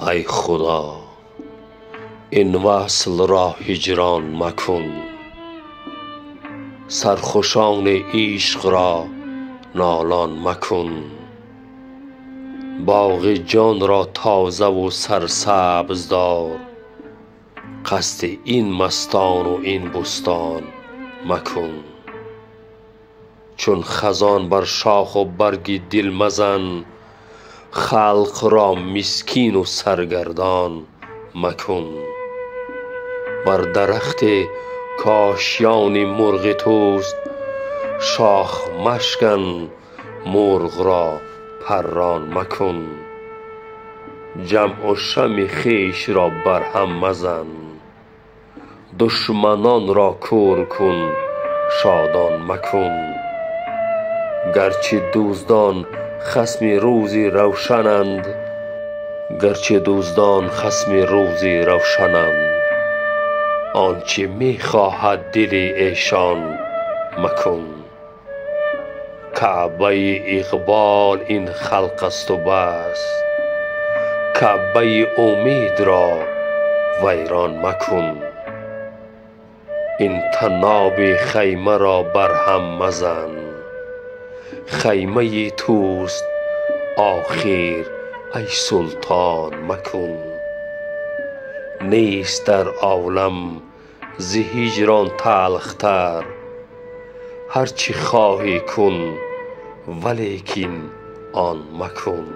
ای خدا این وصل را هجران مکن، سرخوشان عشق را نالان مکن. باغ جان را تازه و سرسبز دار، قصد این مستان و این بستان مکن. چون خزان بر شاخ و برگ دل مزن، خلق را مسکین و سرگردان مکن. بر درخت کاشیان مرغ توست، شاخ مشکن مرغ را پران مکن. جمع و شمع خویش را برهم مزن، دشمنان را کور کن شادان مکن. گرچه دزدان خصم روزی روشنند، آنچه می خواهد دل ایشان مکن. کعبه اقبال این خلق است و بس، کعبه امید را ویران مکن. این طناب خیمه را برهم مزن، خیمه توست آخر ای سلطان مکن. نیست در عالم ز هجران تلخ تر، هرچه خواهی کن ولیکن آن مکن.